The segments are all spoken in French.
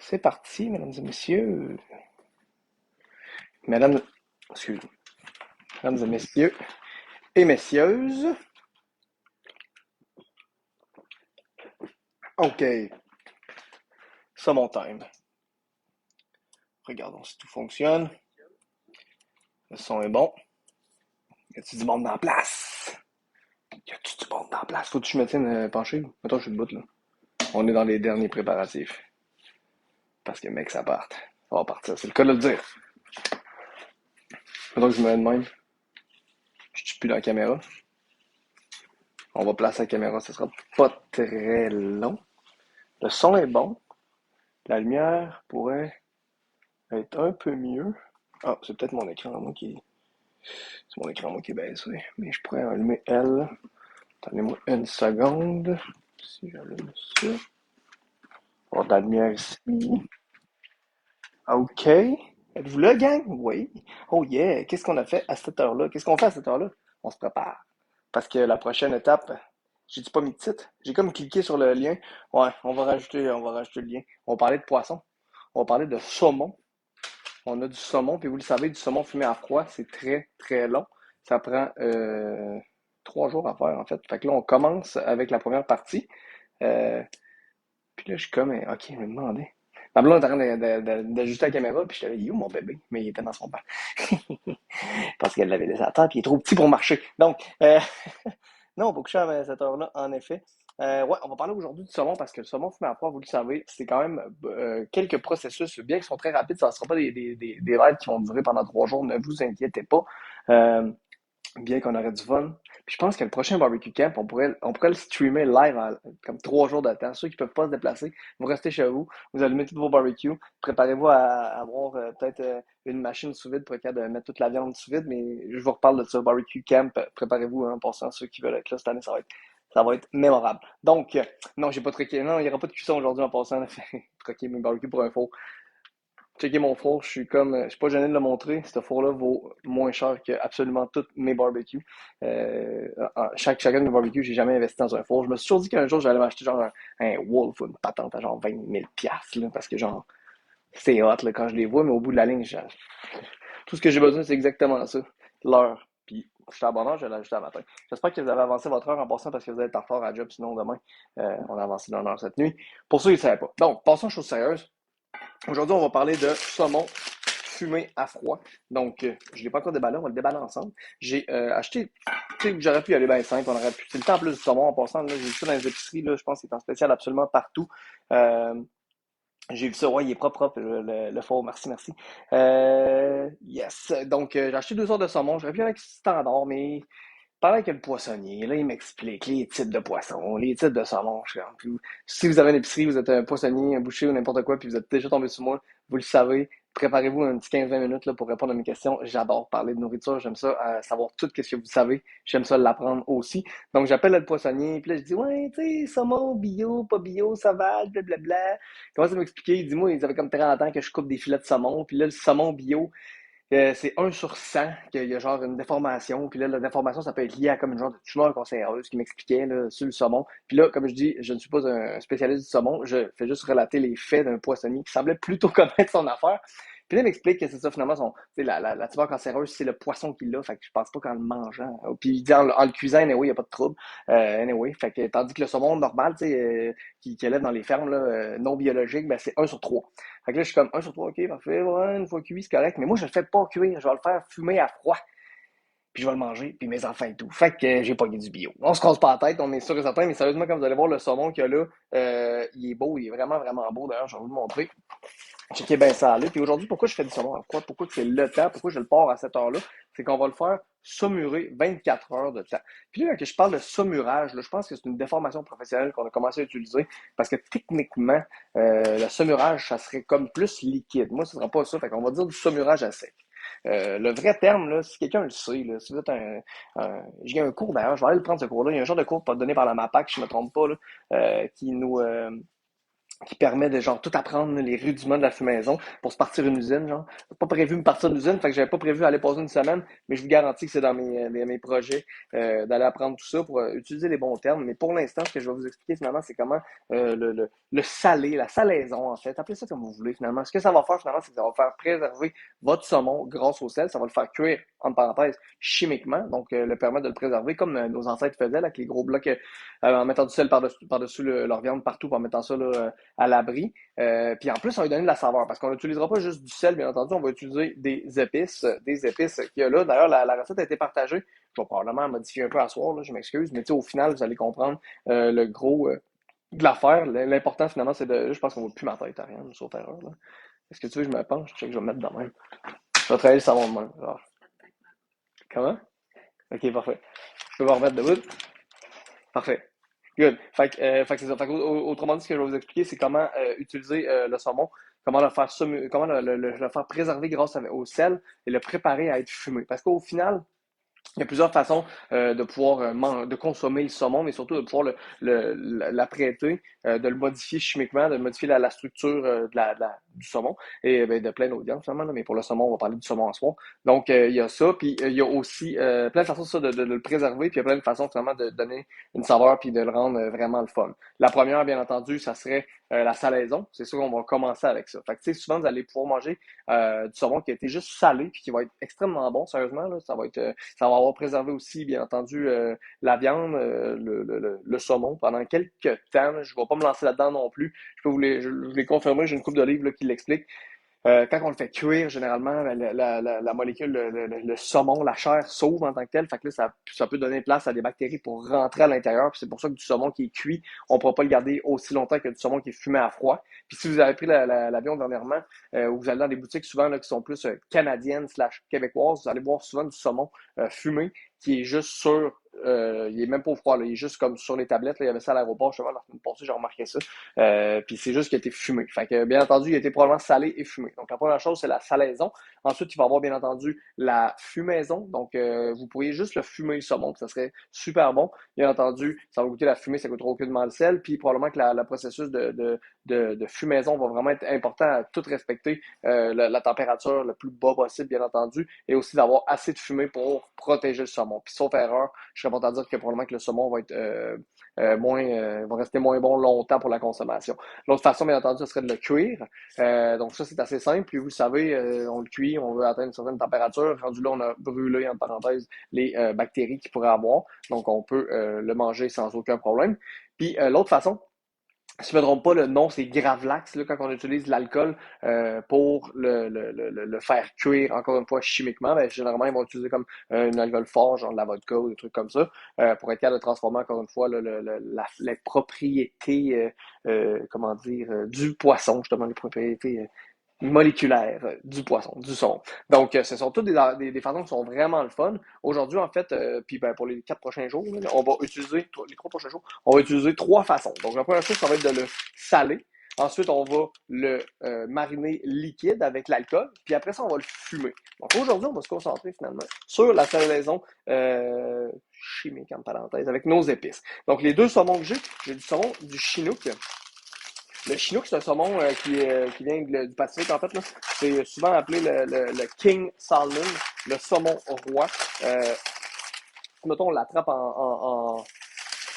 C'est parti, mesdames et messieurs. Mesdames, excusez, mesdames et messieurs et messieurs. OK, ça mon time. Regardons si tout fonctionne. Le son est bon. Y a-tu du monde dans la place? Y a-tu du monde dans la place? Faut que je me tienne penché. Attends, je suis debout là. On est dans les derniers préparatifs. Parce que mec, ça part. Ça va partir. C'est le cas de le dire. Attends que je me mette de même. Je suis plus dans la caméra. On va placer la caméra, ça sera pas très long. Le son est bon. La lumière pourrait être un peu mieux. Ah, c'est peut-être mon écran à moi qui. C'est mon écran à moi qui est baissé. Mais je pourrais allumer elle. Attendez-moi une seconde. Si j'allume ça. On va avoir de la lumière ici. OK. Êtes-vous là, gang? Oui. Oh yeah. Qu'est-ce qu'on a fait à cette heure-là? Qu'est-ce qu'on fait à cette heure-là? On se prépare. Parce que la prochaine étape, j'ai-tu pas mis de titre? J'ai comme cliqué sur le lien. Ouais, on va rajouter le lien. On va parler de poisson. On va parler de saumon. On a du saumon, puis vous le savez, du saumon fumé à froid, c'est très, très long. Ça prend 3 jours à faire, en fait. Fait que là, on commence avec la première partie. Euh, puis là, je suis comme, OK, je me demandais. Ma blonde est en train d'ajuster la caméra, puis je savais, il est où mon bébé? Mais il était dans son bain. Parce qu'elle l'avait laissé à terre, puis il est trop petit pour marcher. Donc, non, faut que je à cette heure-là, en effet. Ouais, on va parler aujourd'hui du saumon parce que le saumon fumé à froid, vous le savez, c'est quand même quelques processus, bien qu'ils sont très rapides, ça ne sera pas des raids qui vont durer pendant 3 jours, ne vous inquiétez pas. Euh, Bien qu'on aurait du fun. Puis je pense que le prochain barbecue camp, on pourrait le streamer live comme 3 jours de temps. Ceux qui ne peuvent pas se déplacer, vous restez chez vous, vous allumez tous vos barbecues, préparez-vous à avoir peut-être une machine sous vide pour être capable de mettre toute la viande sous vide, mais je vous reparle de ça, barbecue camp, préparez-vous en passant, ceux qui veulent être là cette année, ça va être mémorable. Donc, non, j'ai pas truqué, non, il n'y aura pas de cuisson aujourd'hui en passant, truquer mes barbecues pour un four. Checker mon four, je suis pas gêné de le montrer. Ce four-là vaut moins cher que absolument tous mes barbecues. Chacun de mes barbecues, j'ai jamais investi dans un four. Je me suis toujours dit qu'un jour, j'allais m'acheter genre un Wolf ou une patente à genre 20 000 $, là, parce que genre, c'est hot là, quand je les vois, mais au bout de la ligne, tout ce que j'ai besoin, c'est exactement ça. L'heure. Puis, je suis à bonne heure, je vais l'ajouter à matin. J'espère que vous avez avancé votre heure en passant parce que vous allez être en retard à job, sinon demain, on a avancé d'une heure cette nuit. Pour ceux qui ne savaient pas. Donc, passons aux choses sérieuses. Aujourd'hui, on va parler de saumon fumé à froid. Donc, je ne l'ai pas encore déballé, on va le déballer ensemble. J'ai acheté, tu sais, j'aurais pu y aller bien simple, on aurait pu. C'est le temps en plus du saumon en passant, là, j'ai vu ça dans les épiceries, là, je pense qu'il est en spécial absolument partout. Euh, j'ai vu ça, ouais, il est propre, le faux, merci, merci. Yes, donc j'ai acheté 2 sortes de saumon, j'aurais pu aller avec standard, mais parler avec le poissonnier, là, il m'explique les types de poissons, les types de saumon. Si vous avez une épicerie, vous êtes un poissonnier, un boucher ou n'importe quoi, puis vous êtes déjà tombé sur moi, vous le savez. Préparez-vous un petit 15-20 minutes là, pour répondre à mes questions. J'adore parler de nourriture, j'aime ça, savoir tout ce que vous savez. J'aime ça l'apprendre aussi. Donc j'appelle le poissonnier, puis là je dis ouais, tu sais, saumon, bio, pas bio, sauvage, blablabla. Il commence à m'expliquer, il dit moi, ils avaient comme 30 ans que je coupe des filets de saumon, puis là le saumon bio, c'est 1 sur 100 qu'il y a genre une déformation. Puis là, la déformation, ça peut être lié à comme une genre de tumeur cancéreuse qui m'expliquait là, sur le saumon. Puis là, comme je dis, je ne suis pas un spécialiste du saumon, je fais juste relater les faits d'un poissonnier qui semblait plutôt connaître son affaire. Puis là, il m'explique que c'est ça, finalement, la tumeur cancéreuse, c'est le poisson qui l'a, fait que je pense pas qu'en le mangeant. Puis il dit en le cuisant, anyway, il n'y a pas de trouble. Anyway, fait que, tandis que le saumon normal, tu sais, qui élève dans les fermes là, non biologiques, ben, c'est 1 sur 3. Fait que là, je suis comme 1 sur 3, ok, parfait, ouais, une fois cuit, c'est correct. Mais moi, je le fais pas cuire, je vais le faire fumer à froid. Puis je vais le manger, puis mes enfants et tout. Fait que j'ai pogné du bio. On se casse pas la tête, on est sûr et certain, mais sérieusement, quand vous allez voir le saumon qu'il y a là, il est beau, il est vraiment, vraiment beau. D'ailleurs, je vais vous le montrer. Checkez bien ça là. Puis aujourd'hui, pourquoi je fais du saumon à froid? Pourquoi que c'est le temps? Pourquoi je le pars à cette heure-là? C'est qu'on va le faire saumurer 24 heures de temps. Puis là, quand je parle de saumurage, là, je pense que c'est une déformation professionnelle qu'on a commencé à utiliser parce que techniquement, le saumurage, ça serait comme plus liquide. Moi, ce ne sera pas ça. Fait qu'on va dire du saumurage à sec. Le vrai terme, là, si quelqu'un le sait, là, si vous êtes j'ai un cours d'ailleurs, je vais aller le prendre ce cours-là. Il y a un genre de cours donné par la MAPAC, si je ne me trompe pas, là, qui nous qui permet de genre tout apprendre les rudiments de la fumaison pour se partir une usine, genre. J'ai pas prévu me partir d'une usine, fait que j'avais pas prévu aller passer une semaine, mais je vous garantis que c'est dans mes projets d'aller apprendre tout ça pour utiliser les bons termes. Mais pour l'instant, ce que je vais vous expliquer finalement, c'est comment le salé, la salaison en fait, appelez ça comme vous voulez finalement. Ce que ça va faire finalement, c'est que ça va faire préserver votre saumon grâce au sel, ça va le faire cuire, entre parenthèses, chimiquement, donc le permettre de le préserver comme nos ancêtres faisaient, là, avec les gros blocs en mettant du sel par-dessus leur viande partout, en mettant ça là, à l'abri. Puis en plus, ça va lui donner de la saveur parce qu'on n'utilisera pas juste du sel, bien entendu, on va utiliser des épices qu'il y a là. D'ailleurs, la recette a été partagée. Je vais probablement modifier un peu à soir, là, je m'excuse, mais au final, vous allez comprendre le gros de l'affaire. L'important, finalement, c'est de. Je pense qu'on ne voit plus ma tête, Ariane, sauf erreur. Là. Est-ce que tu veux que je me penche? Je sais que je vais me mettre dans même. Je vais travailler le savon de main. Alors, comment? Ok, parfait. Je peux me remettre debout. Parfait. Good. Fait que c'est ça. Autrement dit, ce que je vais vous expliquer, c'est comment utiliser le saumon, comment comment le faire préserver grâce au sel et le préparer à être fumé. Parce qu'au final, il y a plusieurs façons de pouvoir de consommer le saumon, mais surtout de pouvoir l'apprêter, de le modifier chimiquement, de modifier la structure du saumon et ben, de plein d'autres viandes finalement. Là, mais pour le saumon, on va parler du saumon en soi. Donc, il y a ça, puis il y a aussi plein de façons ça, de le préserver, puis il y a plein de façons finalement de donner une saveur puis de le rendre vraiment le fun. La première, bien entendu, ça serait la salaison. C'est sûr qu'on va commencer avec ça. Fait que, tu sais, souvent, vous allez pouvoir manger du saumon qui a été juste salé puis qui va être extrêmement bon, sérieusement. Là, ça va avoir préservé aussi, bien entendu, la viande, le saumon pendant quelques temps. Là. Je ne vais pas me lancer là-dedans non plus. Je vous les confirmer, j'ai une couple de livres là, qui l'expliquent. Quand on le fait cuire, généralement, la molécule, le saumon, la chair s'ouvre en tant que telle. Fait que là, ça peut donner place à des bactéries pour rentrer à l'intérieur. Puis c'est pour ça que du saumon qui est cuit, on ne pourra pas le garder aussi longtemps que du saumon qui est fumé à froid. Puis si vous avez pris l'avion dernièrement, ou vous allez dans des boutiques souvent là, qui sont plus canadiennes slash québécoises, vous allez voir souvent du saumon fumé qui est juste il est même pas au froid, là, il est juste comme sur les tablettes. Là, il y avait ça à l'aéroport, justement, la semaine passée, j'ai remarqué ça. Puis c'est juste qu'il a été fumé. Fait que, bien entendu, il a été probablement salé et fumé. Donc, la première chose, c'est la salaison. Ensuite, il va y avoir, bien entendu, la fumaison. Donc, vous pourriez juste le fumer, le saumon, ça serait super bon. Bien entendu, ça va goûter la fumée, ça coûtera aucunement le sel. Puis, probablement que le processus de fumaison va vraiment être important à tout respecter la température le plus bas possible, bien entendu, et aussi d'avoir assez de fumée pour protéger le saumon. Puis, sauf erreur, je serais pas à dire que probablement que le saumon va être va rester moins bon longtemps pour la consommation. L'autre façon, bien entendu, ce serait de le cuire. Donc ça, c'est assez simple. Puis vous le savez, on le cuit, on veut atteindre une certaine température. Rendu là, on a brûlé, en parenthèse, les bactéries qu'il pourrait avoir. Donc on peut le manger sans aucun problème. Puis l'autre façon, si je ne me trompe pas, le nom, c'est Gravlax, là, quand on utilise l'alcool pour le faire cuire, encore une fois, chimiquement. Ben, généralement, ils vont utiliser comme un alcool fort, genre de la vodka ou des trucs comme ça, pour être capable de transformer, encore une fois, les propriétés, comment dire, du poisson, justement, les propriétés moléculaire du poisson, du son. Donc, ce sont toutes des façons qui sont vraiment le fun. Aujourd'hui, en fait, puis ben, pour les 4 prochains jours, là, on va utiliser, les 3 prochains jours, on va utiliser 3 façons. Donc, la première chose, ça va être de le saler. Ensuite, on va le mariner liquide avec l'alcool. Puis après ça, on va le fumer. Donc, aujourd'hui, on va se concentrer finalement sur la salaison chimique, en parenthèse, avec nos épices. Donc, les deux saumons que j'ai du saumon du Chinook. Le Chinook, c'est un saumon qui vient du Pacifique, en fait. Là. C'est souvent appelé le King Salmon, le saumon roi. Mettons, on l'attrape en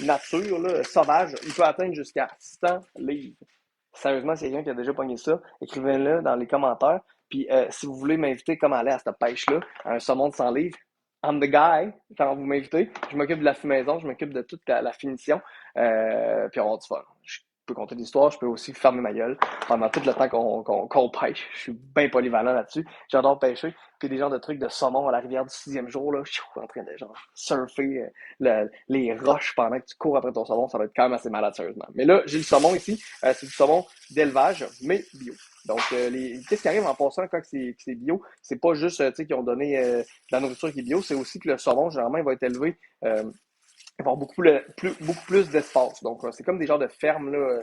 nature, là, sauvage, il peut atteindre jusqu'à 100 livres. Sérieusement, c'est quelqu'un qui a déjà pogné ça. Écrivez-le dans les commentaires. Puis si vous voulez m'inviter comme aller à cette pêche-là, à un saumon de 100 livres, I'm the guy. Quand vous m'invitez, je m'occupe de la fumaison, je m'occupe de toute la finition. Puis on va avoir du fun. Je peux compter l'histoire, je peux aussi fermer ma gueule pendant tout le temps qu'on pêche. Je suis bien polyvalent là-dessus. J'adore pêcher. Puis des genres de trucs de saumon à la rivière du 6e jour, là, je suis en train de genre surfer les roches pendant que tu cours après ton saumon, ça va être quand même assez malade, sérieusement. Mais là, j'ai le saumon ici. C'est du saumon d'élevage, mais bio. Donc, qu'est-ce qui arrive en passant quand c'est bio? C'est pas juste, tu sais, qu'ils ont donné de la nourriture qui est bio, c'est aussi que le saumon, généralement, il va être élevé il va y avoir beaucoup plus d'espace. Donc, c'est comme des genres de fermes là,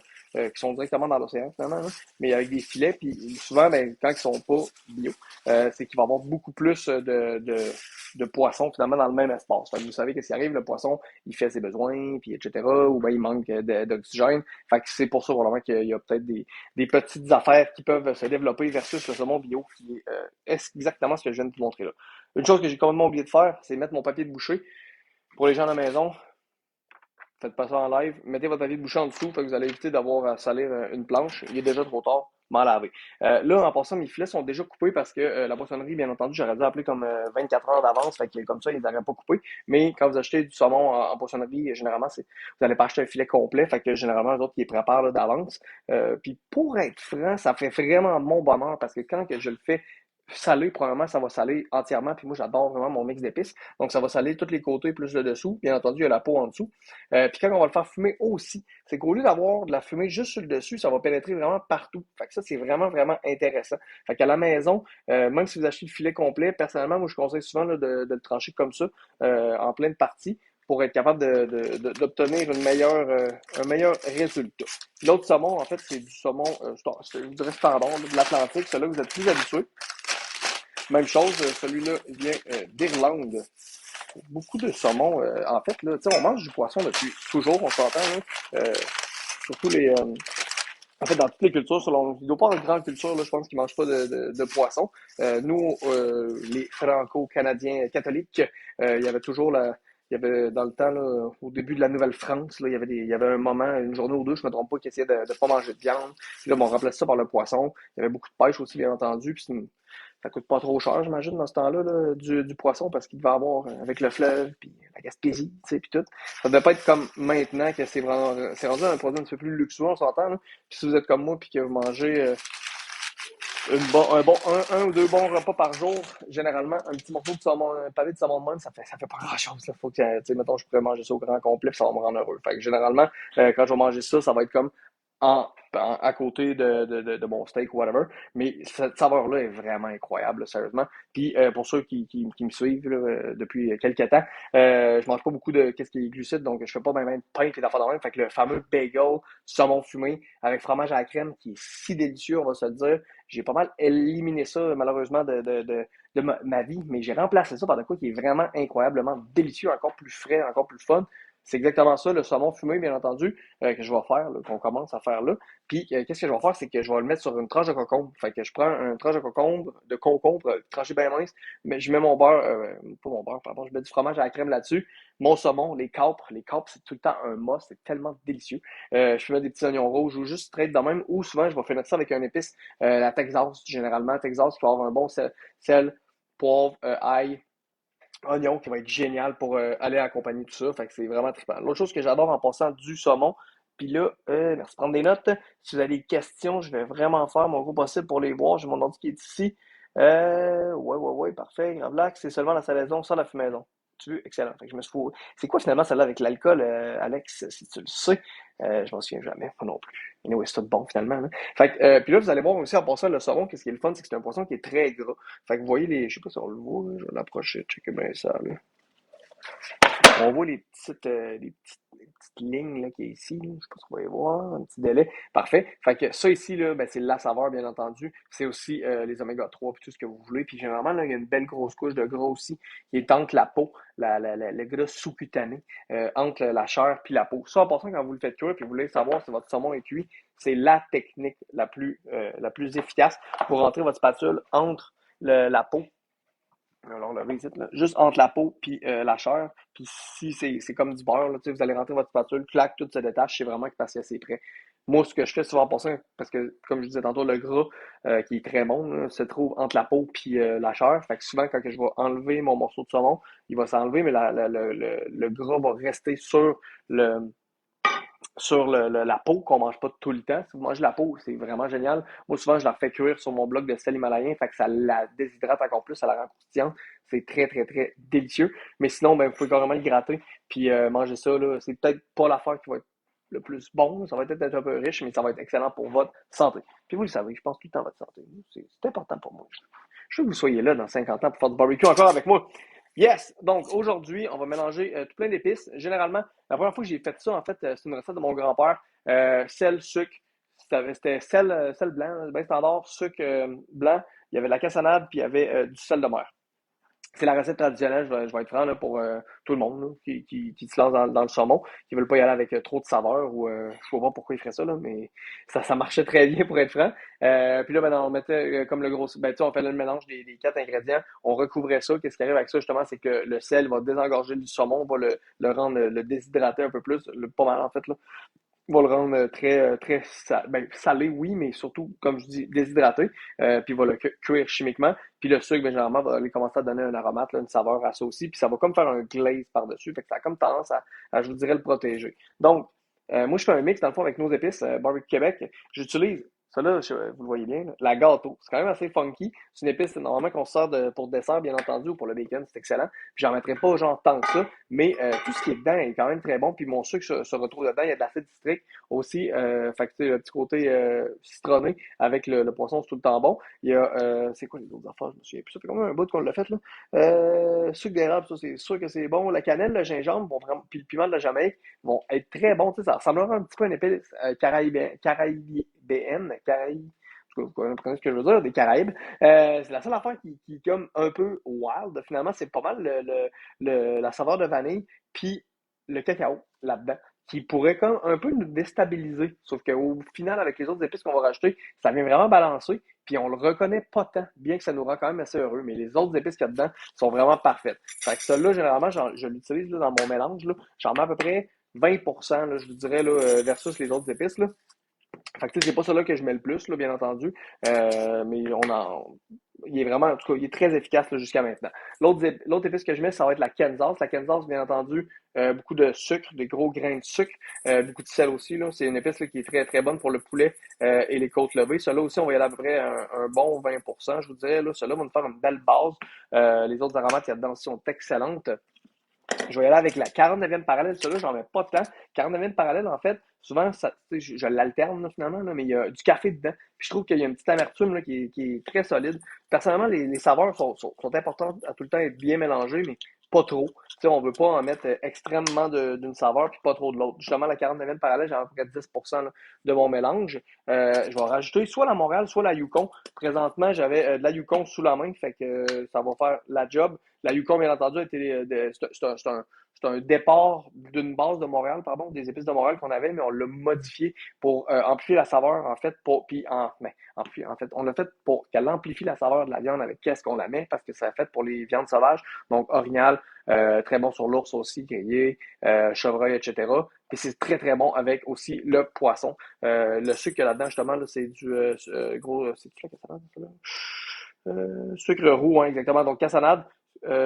qui sont directement dans l'océan, finalement, là, mais avec des filets. Puis souvent, ben, quand ils sont pas bio, c'est qu'il va y avoir beaucoup plus de poissons, finalement, dans le même espace. Fait que vous savez qu'est-ce qui arrive, le poisson, il fait ses besoins, puis etc., ou ben il manque d'oxygène. Fait que c'est pour ça, probablement, qu'il y a peut-être des petites affaires qui peuvent se développer versus le saumon bio, qui est exactement ce que je viens de vous montrer là. Une chose que j'ai complètement oublié de faire, c'est mettre mon papier de boucher. Pour les gens à la maison, faites pas ça en live. Mettez votre papier de boucher en dessous, fait que vous allez éviter d'avoir à salir une planche. Il est déjà trop tard. M'en laver. Là, en passant, mes filets sont déjà coupés parce que la poissonnerie, bien entendu, j'aurais dû appeler comme 24 heures d'avance, fait que comme ça, ils n'auraient pas coupé. Mais quand vous achetez du saumon en poissonnerie, généralement, vous n'allez pas acheter un filet complet, fait que généralement, les autres, ils les préparent là, d'avance. Puis pour être franc, ça fait vraiment mon bonheur parce que quand que je le fais salé, probablement, ça va saler entièrement. Puis moi, j'adore vraiment mon mix d'épices. Donc, ça va saler tous les côtés plus le dessous. Bien entendu, il y a la peau en dessous. Puis quand on va le faire fumer aussi, c'est qu'au lieu d'avoir de la fumée juste sur le dessus, ça va pénétrer vraiment partout. Fait que ça, c'est vraiment, vraiment intéressant. Fait qu'à la maison, même si vous achetez le filet complet, personnellement, moi, je conseille souvent là, de le trancher comme ça, en pleine partie, pour être capable d'obtenir un meilleur résultat. L'autre saumon, en fait, c'est du saumon, je dirais standard, de l'Atlantique. Celui-là, vous êtes plus habitué. Même chose, celui-là vient d'Irlande. Beaucoup de saumon. En fait, là, on mange du poisson depuis toujours, on s'entend. Là. Surtout en fait, dans toutes les cultures, selon, il doit pas avoir une grande culture, là, je pense qu'ils ne mangent pas de poisson. Nous, les Franco-Canadiens catholiques, il y avait toujours il y avait dans le temps, là, au début de la Nouvelle-France, là, il y avait un moment, une journée ou deux, je me trompe pas, qui essayait de ne pas manger de viande. Puis là, on remplaçait ça par le poisson. Il y avait beaucoup de pêche aussi, bien entendu. Puis ça coûte pas trop cher, j'imagine, dans ce temps-là, là, du poisson, parce qu'il devait avoir, avec le fleuve, puis la Gaspésie, tu sais, puis tout. Ça devait pas être comme maintenant, que c'est rendu un produit un petit peu plus luxueux, on s'entend, là. Puis si vous êtes comme moi, puis que vous mangez un ou deux bons repas par jour, généralement, un petit morceau de saumon, un pavé de saumon de même, ça fait pas grand-chose, là. Faut que, tu sais, mettons, je pourrais manger ça au grand complet, puis ça va me rendre heureux. Fait que généralement, quand je vais manger ça, ça va être comme à côté de mon steak ou whatever. Mais cette saveur-là est vraiment incroyable, là, sérieusement. Puis pour ceux qui me suivent là, depuis quelques temps, je mange pas beaucoup de qu'est-ce qui est glucide, donc je fais pas même de pain et d'affaires de même. Fait que le fameux bagel saumon fumé avec fromage à la crème qui est si délicieux, on va se le dire. J'ai pas mal éliminé ça, malheureusement, de ma vie, mais j'ai remplacé ça par de quoi qui est vraiment incroyablement délicieux, encore plus frais, encore plus fun. C'est exactement ça, le saumon fumé, bien entendu, que je vais faire, là, qu'on commence à faire là. Puis, qu'est-ce que je vais faire, c'est que je vais le mettre sur une tranche de concombre. Fait que je prends une tranche de concombre tranché bien mince, mais je mets mon beurre, pas mon beurre, pardon, je mets du fromage à la crème là-dessus. Mon saumon, les capres, c'est tout le temps un must, c'est tellement délicieux. Je mets des petits oignons rouges ou juste straight de même, ou souvent, je vais finir ça avec un épice, la Texas, généralement. Texas, qui va avoir un bon sel poivre, ail, oignon qui va être génial pour aller accompagner tout ça. Fait que c'est vraiment trippant. L'autre chose que j'adore en passant du saumon, puis là, merci de prendre des notes. Si vous avez des questions, je vais vraiment faire mon gros possible pour les voir. J'ai mon ordi qui est ici. Ouais, parfait. Relax, c'est seulement la salaison sans la fumaison. Tu veux? Excellent. Fait que je me suis fou. C'est quoi finalement celle-là avec l'alcool, Alex, si tu le sais? Je m'en souviens jamais, moi non plus. Mais anyway, c'est tout bon finalement. Là. Fait que, puis là, vous allez voir aussi en passant le saumon, qu'est-ce qui est le fun, c'est que c'est un poisson qui est très gras. Fait que vous voyez les. Je sais pas si on le voit, là, je vais l'approcher, checker bien ça. Là. On voit les petites lignes là, qui est ici. Là. Je sais pas si vous voyez voir, un petit délai. Parfait. Fait que ça ici, là, ben, c'est la saveur, bien entendu. C'est aussi les oméga 3 puis tout ce que vous voulez. Puis généralement, là, il y a une belle grosse couche de gras aussi qui est entre la peau, le gras sous-cutané, entre la chair puis la peau. Ça, en passant, quand vous le faites cuire puis vous voulez savoir si votre saumon est cuit, c'est la technique la plus efficace pour rentrer votre spatule entre la peau. Alors, le visite, là, juste entre la peau puis la chair. Puis si c'est comme du beurre, là, vous allez rentrer votre spatule, clac, tout se détache, c'est vraiment que parce que c'est prêt. Moi, ce que je fais souvent en passant, parce que, comme je disais tantôt, le gras, qui est très bon, là, se trouve entre la peau puis la chair. Fait que souvent, quand que je vais enlever mon morceau de saumon, il va s'enlever, mais le gras va rester le, la peau qu'on mange pas tout le temps. Si vous mangez la peau, c'est vraiment génial. Moi, souvent, je la refais cuire sur mon bloc de sel himalayen, fait que ça la déshydrate encore plus, ça la rend croustillante. C'est très, très, très délicieux. Mais sinon, ben, vous pouvez carrément le gratter, puis manger ça, là. C'est peut-être pas l'affaire qui va être le plus bon, ça va peut-être être un peu riche, mais ça va être excellent pour votre santé. Puis vous le savez, je pense tout le temps à votre santé. C'est important pour moi. Je veux que vous soyez là dans 50 ans pour faire du barbecue encore avec moi. Yes! Donc, aujourd'hui, on va mélanger tout plein d'épices. Généralement, la première fois que j'ai fait ça, en fait, c'est une recette de mon grand-père. Sel, sucre. C'était sel, sel blanc, bien standard, sucre blanc. Il y avait de la cassonade, puis il y avait du sel de mer. C'est la recette traditionnelle, je vais être franc là, pour tout le monde là, qui se lance dans le saumon, qui ne veulent pas y aller avec trop de saveur ou je ne sais pas pourquoi ils feraient ça, là, mais ça marchait très bien pour être franc. Puis là, ben, on mettait comme le gros. Ben, tu sais, on fait le mélange des quatre ingrédients, on recouvrait ça. Qu'est-ce qui arrive avec ça, justement, c'est que le sel va désengorger du saumon, on va le rendre le déshydrater un peu plus, pas mal en fait, là va le rendre très ben, salé, oui, mais surtout, comme je dis, déshydraté. Puis va le cuire chimiquement. Puis le sucre, ben, généralement, va aller commencer à donner un aromate, là, une saveur à ça aussi. Puis ça va comme faire un glaze par-dessus. Fait que ça a comme tendance je vous dirais, le protéger. Donc, moi, je fais un mix, dans le fond, avec nos épices, Barbecue Québec. J'utilise, ça là, vous le voyez bien, là, la gâteau. C'est quand même assez funky. C'est une épice, normalement, qu'on sert pour le dessert, bien entendu, ou pour le bacon. C'est excellent. Puis j'en mettrai pas, genre, tant que ça. Mais tout ce qui est dedans est quand même très bon. Puis mon sucre se retrouve dedans. Il y a de l'acide citrique aussi. Fait que, tu sais, le petit côté citronné avec le poisson, c'est tout le temps bon. Il y a, c'est quoi les autres affaires? Je me souviens plus. Ça fait quand même un bout qu'on l'a fait, là. Sucre d'érable, ça, c'est sûr que c'est bon. La cannelle, le gingembre, vont vraiment, puis le piment de la Jamaïque vont être très bons. Tu sais, ça ressemblera un petit peu à une épice caraïbéenne, vous comprenez ce que je veux dire, des Caraïbes. C'est la seule affaire qui est comme un peu wild. Finalement, c'est pas mal la saveur de vanille, puis le cacao là-dedans, qui pourrait comme un peu nous déstabiliser. Sauf qu'au final, avec les autres épices qu'on va rajouter, ça vient vraiment balancer, puis on le reconnaît pas tant, bien que ça nous rend quand même assez heureux. Mais les autres épices qu'il y a dedans sont vraiment parfaites. Fait que celle-là, généralement, je l'utilise là, dans mon mélange. Là. J'en mets à peu près 20%, là, je vous dirais, là, versus les autres épices. Là. Fait que tu sais, c'est pas celui-là que je mets le plus, là, bien entendu. Mais il est vraiment, en tout cas, il est très efficace là, jusqu'à maintenant. L'autre épice que je mets, ça va être la Kansas. La Kansas, bien entendu, beaucoup de sucre, de gros grains de sucre, beaucoup de sel aussi. Là. C'est une épice là, qui est très, très bonne pour le poulet et les côtes levées. Celui-là aussi, on va y aller à peu près un bon 20%, je vous dirais. Là. Celui-là va nous faire une belle base. Les autres aromates qu'il y a dedans aussi sont excellentes. Je vais y aller avec la 49e parallèle. Celui-là, j'en mets pas tant. 49e parallèle, en fait, souvent, ça, je l'alterne là, finalement, là, mais il y a du café dedans. Puis je trouve qu'il y a une petite amertume là, qui est très solide. Personnellement, les saveurs sont importantes à tout le temps être bien mélangées, mais pas trop. Tu sais, on veut pas en mettre extrêmement d'une saveur puis pas trop de l'autre. Justement, la 49e parallèle, j'ai à peu près 10% là, de mon mélange. Je vais rajouter soit la Montréal, soit la Yukon. Présentement, j'avais de la Yukon sous la main, fait que ça va faire la job. La Yukon, bien entendu, a été c'est un départ d'une base de Montréal, pardon, des épices de Montréal qu'on avait, mais on l'a modifié pour amplifier la saveur, en fait, en fait, on l'a fait pour qu'elle amplifie la saveur de la viande avec qu'est-ce qu'on la met, parce que c'est fait pour les viandes sauvages, donc orignal, très bon sur l'ours aussi, grillé, chevreuil, etc. Et c'est très, très bon avec aussi le poisson. Le sucre qu'il y a là-dedans, justement, là, c'est du gros, c'est la cassonade, ça, là? Sucre roux, hein, exactement. Donc, cassonade,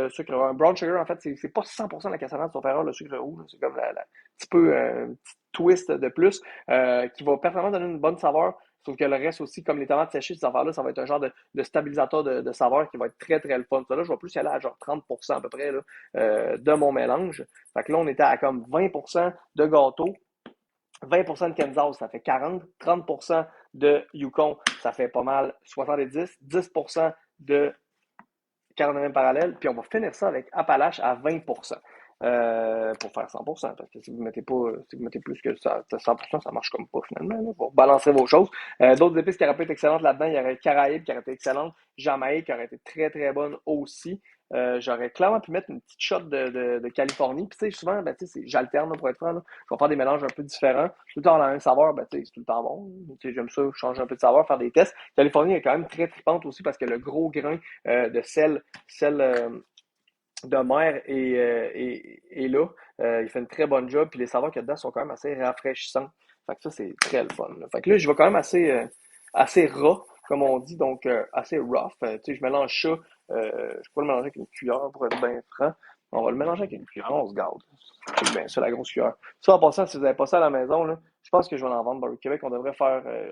sucre, un brown sugar, en fait, c'est pas 100% la cassonade, sauf erreur, le sucre roux. C'est comme petit peu un petit twist de plus qui va personnellement donner une bonne saveur. Sauf que le reste aussi, comme les tomates séchées, ces affaires-là, ça va être un genre de stabilisateur de saveur qui va être très, très le fun. Ça, là, je vais plus y aller à genre 30% à peu près là, de mon mélange. Fait que là, on était à comme 20% de gâteau, 20% de Kansas, ça fait 40. 30% de Yukon, ça fait pas mal 70. 10% de 49e parallèle, puis on va finir ça avec Appalache à 20%. Pour faire 100%, parce que si vous mettez pas, si vous mettez plus que ça, 100%, ça marche comme pas finalement. Là. Vous balancerez vos choses. D'autres épices qui auraient pu être excellentes là-dedans, il y aurait Caraïbes qui aurait été excellente, Jamaïque qui aurait été très très bonne aussi. J'aurais clairement pu mettre une petite shot de Californie. Puis tu sais, souvent, ben, tu sais, j'alterne pour être franc. Là. Je vais faire des mélanges un peu différents. Tout le temps la même saveur, ben, tu sais, c'est tout le temps bon. Tu sais, j'aime ça, changer un peu de saveur, faire des tests. Californie est quand même très tripante aussi parce que le gros grain de sel de mer est là. Il fait une très bonne job, puis les saveurs qu'il y a dedans sont quand même assez rafraîchissantes. Fait que ça, c'est très le fun. Là. Fait que là, je vais quand même assez raw, comme on dit, donc assez rough. Tu sais, je mélange ça. Je peux le mélanger avec une cuillère pour être bien franc. On va le mélanger avec une cuillère, on se garde. C'est bien ça, la grosse cuillère. Ça, en passant, si vous n'avez pas ça à la maison, là, je pense que je vais en vendre Barbecue Québec. On devrait faire un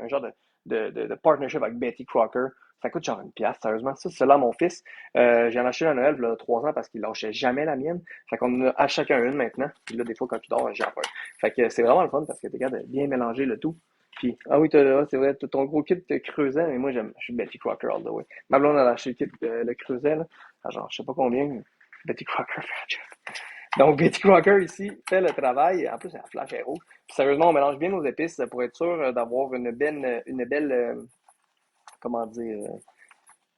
genre de partnership avec Betty Crocker. Ça coûte genre une pièce, sérieusement. Ça, c'est là mon fils. J'en ai acheté un à Noël, il y a 3 ans, parce qu'il lâchait jamais la mienne. Fait qu'on en a à chacun une maintenant. Puis là, des fois, quand tu dors, j'en prends. Fait que c'est vraiment le fun parce que t'es capable de bien mélanger le tout. Puis, ah oui, c'est vrai, t'as ton gros kit de creuset, mais moi, je suis Betty Crocker all the way. Ma blonde, elle a acheté le kit, le creuset, là. à genre, je sais pas combien, Betty Crocker fait. Donc, Betty Crocker ici fait le travail. En plus, la flash est rouge. Puis, sérieusement, on mélange bien nos épices pour être sûr d'avoir une belle, comment dire,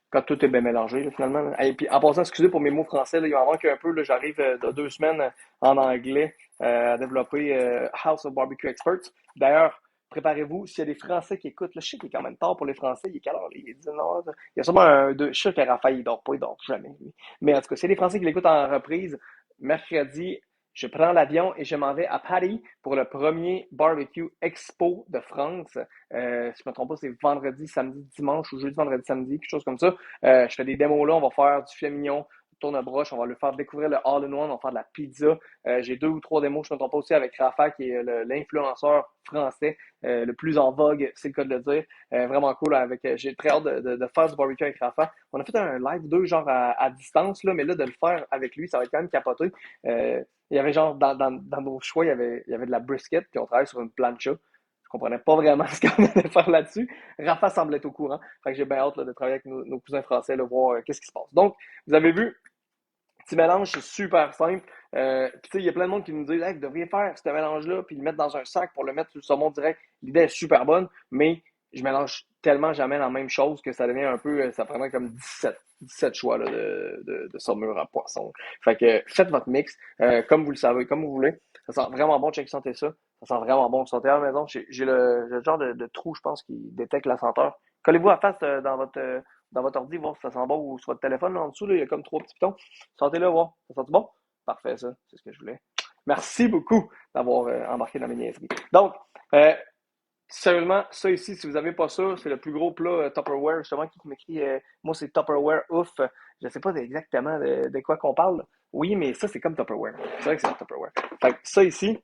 quand tout est bien mélangé, là, finalement. Là. Et puis, en passant, excusez pour mes mots français, là, il m'en manque un peu. Là, j'arrive de 2 semaines en anglais à développer House of Barbecue Experts. D'ailleurs, préparez-vous, s'il y a des Français qui écoutent, là, je sais qu'il est quand même tard pour les Français, il est quelle heure? Il est 19 heures. Il y a sûrement je sais que Raphaël, il dort pas, il dort jamais. Mais en tout cas, s'il y a des Français qui l'écoutent en reprise, mercredi, je prends l'avion et je m'en vais à Paris pour le premier Barbecue Expo de France. Si je me trompe pas, c'est vendredi, samedi, dimanche ou jeudi, vendredi, samedi, quelque chose comme ça. Je fais des démos là, on va faire du filet mignon, tourne-broche, on va lui faire découvrir le all-in-one, on va faire de la pizza. J'ai 2 ou 3 démos, je me trompe pas aussi, avec Rafa, qui est l'influenceur français le plus en vogue, c'est le cas de le dire. Vraiment cool, j'ai très hâte de faire du barbecue avec Rafa. On a fait un live 2 genre à distance, là, mais là, de le faire avec lui, ça va être quand même capoté. Il y avait genre, dans nos choix, il y avait de la brisket, puis on travaille sur une plancha. Je comprenais pas vraiment ce qu'on allait faire là-dessus. Rafa semble être au courant. Fait que j'ai bien hâte là, de travailler avec nos cousins français, là, voir qu'est-ce qui se passe. Donc, vous avez vu, petit mélange, c'est super simple. Puis tu sais, il y a plein de monde qui nous dit hey, vous devriez faire ce mélange-là, puis le mettre dans un sac pour le mettre sur le saumon direct. L'idée est super bonne, mais je mélange tellement jamais la même chose que ça devient un peu, ça prendrait comme 17 choix là, de saumure à poisson. Fait que faites votre mix, comme vous le savez, comme vous voulez. Ça sent vraiment bon, check sentez ça. Ça sent vraiment bon. Sentez à la maison. J'ai le genre de trou, je pense, qui détecte la senteur. Collez-vous à face dans votre ordi, voir si ça sent bon ou sur votre téléphone, là, en dessous, là, il y a comme 3 petits pitons. Sentez-le, voir. Ça sent bon? Parfait, ça. C'est ce que je voulais. Merci beaucoup d'avoir embarqué dans mes niaiseries. Donc, sérieusement, ça ici, si vous n'avez pas ça, c'est le plus gros plat Tupperware. Justement, qui m'écrit, moi, c'est Tupperware ouf. Je ne sais pas exactement de quoi qu'on parle. Oui, mais ça, c'est comme Tupperware. C'est vrai que c'est Tupperware. Fait que ça ici,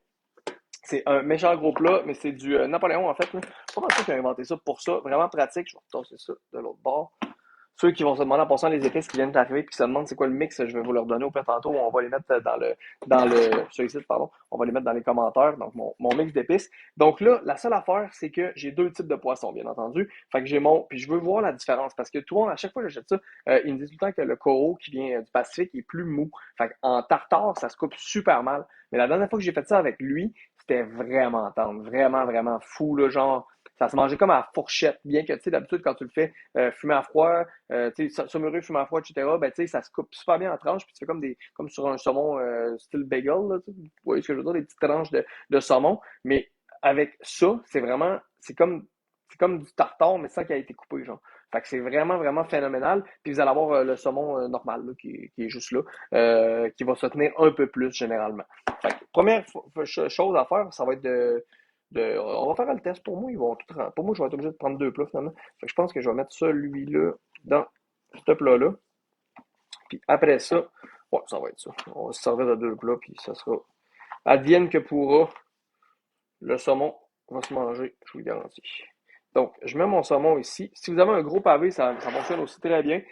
c'est un méchant gros plat, mais c'est du Napoléon, en fait. Là. C'est pas mal ça qui a inventé ça pour ça. Vraiment pratique. Je vais retasser ça de l'autre bord. Ceux qui vont se demander en passant les épices qui viennent d'arriver puis qui se demandent c'est quoi le mix, je vais vous leur donner au pire tantôt. On va les mettre sur le site, pardon. On va les mettre dans les commentaires. Donc, mon mix d'épices. Donc là, la seule affaire, c'est que j'ai 2 types de poissons, bien entendu. Fait que puis je veux voir la différence parce que tout le monde, à chaque fois que j'achète ça, ils me disent tout le temps que le coraux qui vient du Pacifique est plus mou. Fait en tartare, ça se coupe super mal. Mais la dernière fois que j'ai fait ça avec lui, c'était vraiment tendre. Vraiment, vraiment fou, là, genre. Ça se mangeait comme à la fourchette, bien que, tu sais, d'habitude, quand tu le fais fumer à froid, tu sais, saumuré, fumer à froid, etc., ben, tu sais, ça se coupe super bien en tranches, puis tu fais comme sur un saumon style bagel, là, tu sais, vous voyez ce que je veux dire, des petites tranches de saumon, mais avec ça, c'est comme du tartare, mais sans qu'il a été coupé, genre. Fait que c'est vraiment, vraiment phénoménal. Puis vous allez avoir le saumon normal, là, qui est juste là, qui va se tenir un peu plus, généralement. Fait que, première chose à faire, ça va être on va faire le test. Pour moi, pour moi, je vais être obligé de prendre 2 plats, finalement. Fait que je pense que je vais mettre celui-là dans ce plat-là. Puis après ça, ouais, ça va être ça. On va se servir de 2 plats, puis ça sera advienne que pourra. Le saumon va se manger, je vous le garantis. Donc, je mets mon saumon ici. Si vous avez un gros pavé, ça fonctionne aussi très bien.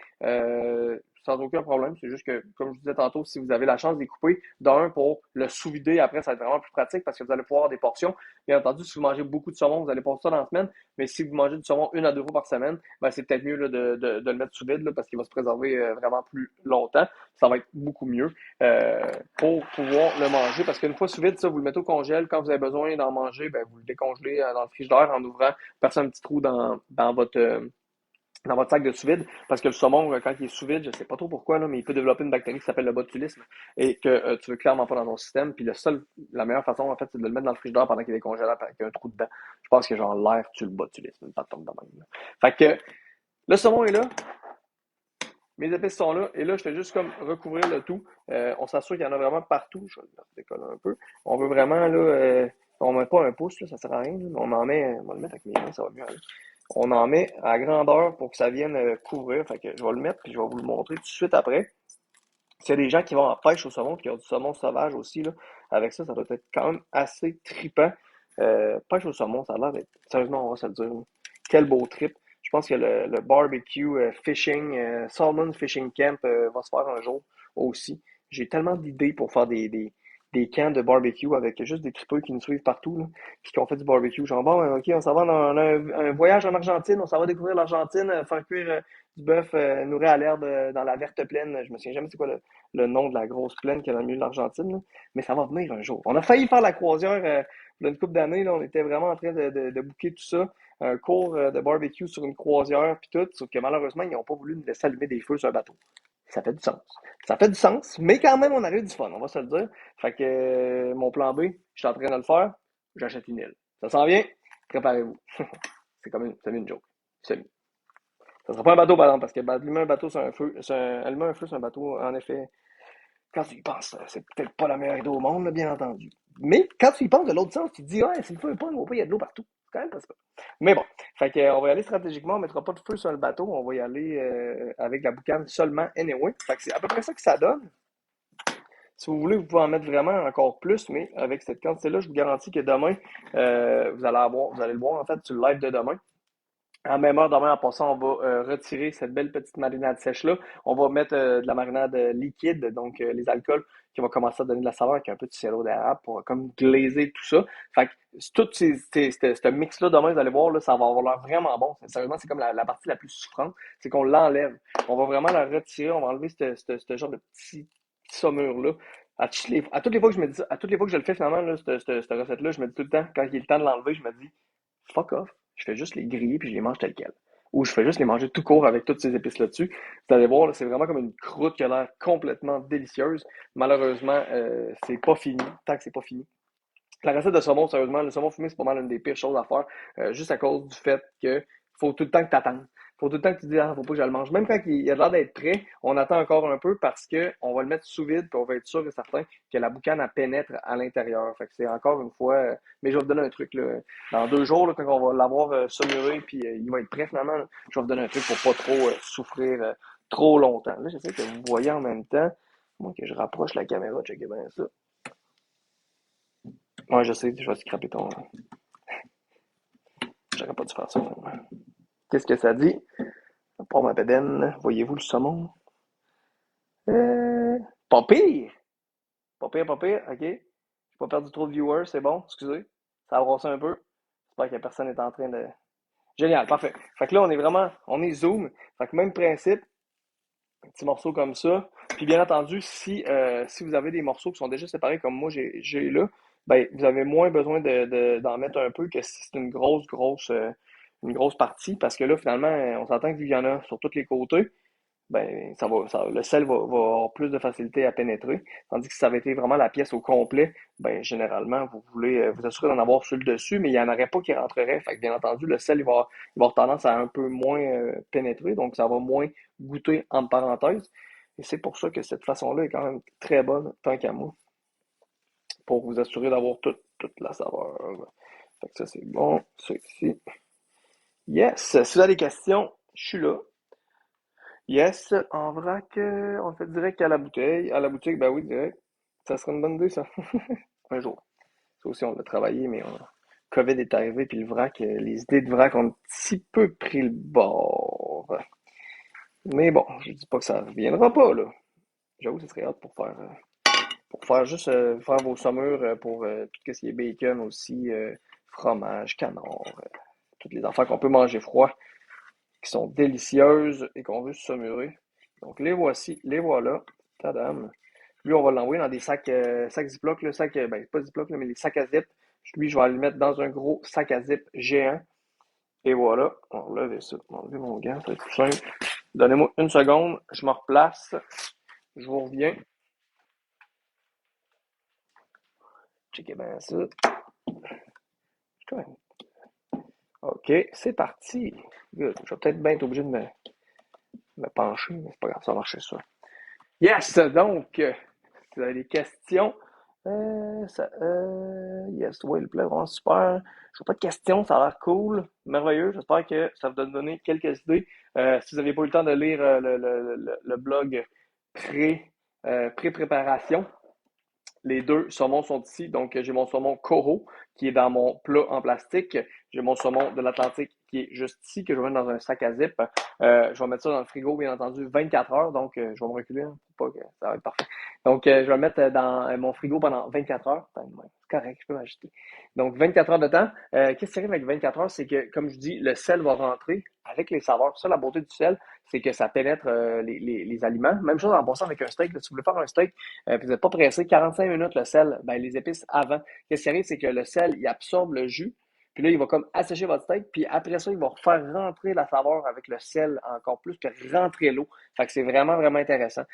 Sans aucun problème. C'est juste que, comme je vous disais tantôt, si vous avez la chance de les couper, d'un pour le sous-vider, après, ça va être vraiment plus pratique parce que vous allez pouvoir avoir des portions. Bien entendu, si vous mangez beaucoup de saumon, vous allez passer ça dans la semaine. Mais si vous mangez du saumon 1 à 2 fois par semaine, ben, c'est peut-être mieux là, de le mettre sous vide là, parce qu'il va se préserver vraiment plus longtemps. Ça va être beaucoup mieux pour pouvoir le manger. Parce qu'une fois sous vide, ça, vous le mettez au congèle. Quand vous avez besoin d'en manger, ben, vous le décongelez dans le frigidaire en ouvrant, percez un petit trou dans votre sac de sous-vide, parce que le saumon, quand il est sous-vide, je sais pas trop pourquoi, là, mais il peut développer une bactérie qui s'appelle le botulisme et que tu veux clairement pas dans ton système. Puis la meilleure façon, en fait, c'est de le mettre dans le frigidaire pendant qu'il est décongélable avec un trou dedans. Je pense que genre l'air tue le botulisme, une patente de même. Là. Fait que le saumon est là, mes épices sont là, et là, je fais juste comme recouvrir le tout. On s'assure qu'il y en a vraiment partout. Je vais le décoller un peu. On veut vraiment, là, on met pas un pouce, là, ça sert à rien. Là, on en met, on va le mettre avec mes mains, ça va mieux aller. On en met à grandeur pour que ça vienne couvrir. Fait que je vais le mettre puis je vais vous le montrer tout de suite après. S'il y a des gens qui vont en pêche au saumon, qui ont du saumon sauvage aussi, là, avec ça, ça doit être quand même assez trippant. Pêche au saumon, ça a l'air d'être. Sérieusement, on va se le dire. Là. Quel beau trip. Je pense que le barbecue fishing, salmon fishing camp va se faire un jour aussi. J'ai tellement d'idées pour faire des des camps de barbecue avec juste des tripeux qui nous suivent partout, là, puis qui ont fait du barbecue. Genre, bon, OK, on s'en va dans un voyage en Argentine, on s'en va découvrir l'Argentine, faire cuire du bœuf nourri à l'herbe dans la verte plaine. Je me souviens jamais c'est quoi le nom de la grosse plaine qu'il y a dans le milieu de l'Argentine, là. Mais ça va venir un jour. On a failli faire la croisière il y a une couple d'années, là, on était vraiment en train de booker tout ça, un cours de barbecue sur une croisière, puis tout, sauf que malheureusement, ils n'ont pas voulu nous laisser allumer des feux sur un bateau. Ça fait du sens. Ça fait du sens, mais quand même, on a eu du fun, on va se le dire. Fait que mon plan B, je suis en train de le faire, j'achète une île. Ça s'en vient, préparez-vous. C'est une joke. C'est Ça sera pas un bateau, par exemple, parce que allumer un bateau sur un feu, allumer un feu sur un bateau, en effet, quand tu y penses, c'est peut-être pas la meilleure idée au monde, là, bien entendu. Mais quand tu y penses de l'autre sens, tu te dis, ouais, si le feu est pas, au pays, il y a de l'eau partout. C'est quand même pas ça. Mais bon, fait que, on va y aller stratégiquement, on mettra pas de feu sur le bateau, on va y aller avec la boucane seulement anyway. Fait que c'est à peu près ça que ça donne. Si vous voulez, vous pouvez en mettre vraiment encore plus, mais avec cette quantité-là, je vous garantis que demain, vous allez le voir en fait sur le live de demain. À même heure, demain, en passant, on va retirer cette belle petite marinade sèche-là. On va mettre de la marinade liquide, donc les alcools qui vont commencer à donner de la saveur avec un peu de sirop d'érable pour comme glazer tout ça. Fait que tout ce mix-là, demain, vous allez voir, là, ça va avoir l'air vraiment bon. Sérieusement, c'est comme la partie la plus souffrante, c'est qu'on l'enlève. On va vraiment la retirer, on va enlever ce genre de petit saumure-là. À toutes les fois que je me dis ça, à toutes les fois que je le fais finalement, là, cette recette-là, je me dis tout le temps, quand il est le temps de l'enlever, je me dis fuck off, je fais juste les griller puis je les mange telles quelles. Ou je fais juste les manger tout court avec toutes ces épices là-dessus. Vous allez voir, là, c'est vraiment comme une croûte qui a l'air complètement délicieuse. Malheureusement, c'est pas fini, tant que c'est pas fini. La recette de saumon, sérieusement, le saumon fumé, c'est pas mal une des pires choses à faire, juste à cause du fait que faut tout le temps que tu attendes. Faut tout le temps que tu dis, ah, faut pas que je le mange. Même quand il a l'air d'être prêt, on attend encore un peu parce que on va le mettre sous vide, puis on va être sûr et certain que la boucane, elle pénètre à l'intérieur. Fait que c'est encore une fois, mais je vais vous donner un truc, là. Dans 2 jours, là, quand on va l'avoir saumuré, puis il va être prêt finalement, là, je vais vous donner un truc pour pas trop souffrir trop longtemps. Là, j'essaie que vous voyez en même temps. Moi, que je rapproche la caméra, checkez bien ça. Ouais, je sais, je vais scraper ton. J'aurais pas dû faire ça. Qu'est-ce que ça dit? Pour ma bedaine, voyez-vous le saumon? Euh, Pas pire! Pas pire, pas pire, ok. J'ai pas perdu trop de viewers, c'est bon, excusez. Ça a brossé un peu. J'espère que personne n'est en train de. Génial, parfait. Fait que là, on est zoom. Fait que même principe, un petit morceau comme ça. Puis bien entendu, si vous avez des morceaux qui sont déjà séparés comme moi j'ai là, ben vous avez moins besoin d'en mettre un peu que si c'est une grosse partie, parce que là, finalement, on s'entend que vu qu'il y en a sur tous les côtés, ben le sel va avoir plus de facilité à pénétrer. Tandis que si ça avait été vraiment la pièce au complet, ben généralement, vous voulez vous assurer d'en avoir sur le dessus, mais il n'y en aurait pas qui rentrerait. Fait que bien entendu, le sel, il va avoir tendance à un peu moins pénétrer, donc ça va moins goûter entre parenthèses. Et c'est pour ça que cette façon-là est quand même très bonne, tant qu'à moi, pour vous assurer d'avoir toute la saveur. Fait que ça, c'est bon. Ça ici. Yes! Si vous avez des questions, je suis là. Yes, en vrac, on le fait direct à la bouteille. À la boutique, ben oui, direct. Ça serait une bonne idée, ça. Un jour. Ça aussi, on l'a travaillé, mais COVID est arrivé, puis le vrac, les idées de vrac ont un petit peu pris le bord. Mais bon, je dis pas que ça reviendra pas, là. J'avoue, ce serait hâte pour faire juste faire vos saumures pour tout ce qui est bacon aussi, fromage, canard, toutes les affaires qu'on peut manger froid, qui sont délicieuses et qu'on veut saumurer. Donc les voici, les voilà. Tadam. Lui, on va l'envoyer dans des sacs Ziploc, le sac, ben pas Ziploc, là, mais les sacs à zip. Lui, je vais le mettre dans un gros sac à zip géant. Et voilà, on va enlever ça. On va enlever mon gant, ça va être plus simple. Donnez-moi une seconde, je me replace. Je vous reviens. Checkez bien ça. OK, c'est parti. Good. Je vais peut-être bien être obligé de me pencher, mais c'est pas grave, ça va marcher ça. Yes! Donc, si vous avez des questions, yes, ouais, le plat est vraiment super. Je n'ai pas de questions, ça a l'air cool, merveilleux. J'espère que ça vous a donné quelques idées. Si vous n'avez pas eu le temps de lire le blog pré-préparation, Les deux saumons sont ici. Donc, j'ai mon saumon Coro qui est dans mon plat en plastique. J'ai mon saumon de l'Atlantique qui est juste ici, que je vais mettre dans un sac à zip. Je vais mettre ça dans le frigo, bien entendu, 24 heures. Donc, je vais me reculer, hein, pour pas que ça va être parfait. Donc, je vais le mettre dans mon frigo pendant 24 heures. Attends, ouais, c'est correct, je peux m'ajuster. Donc, 24 heures de temps. Qu'est-ce qui arrive avec 24 heures? C'est que, comme je dis, le sel va rentrer avec les saveurs. Ça, la beauté du sel, c'est que ça pénètre les aliments. Même chose en passant avec un steak. Là, si vous voulez faire un steak, puis vous n'êtes pas pressé, 45 minutes le sel, ben, les épices avant. Qu'est-ce qui arrive, c'est que le sel, il absorbe le jus. Puis là, il va comme assécher votre steak. Puis après ça, il va refaire rentrer la saveur avec le sel encore plus, puis rentrer l'eau. Fait que c'est vraiment, vraiment intéressant.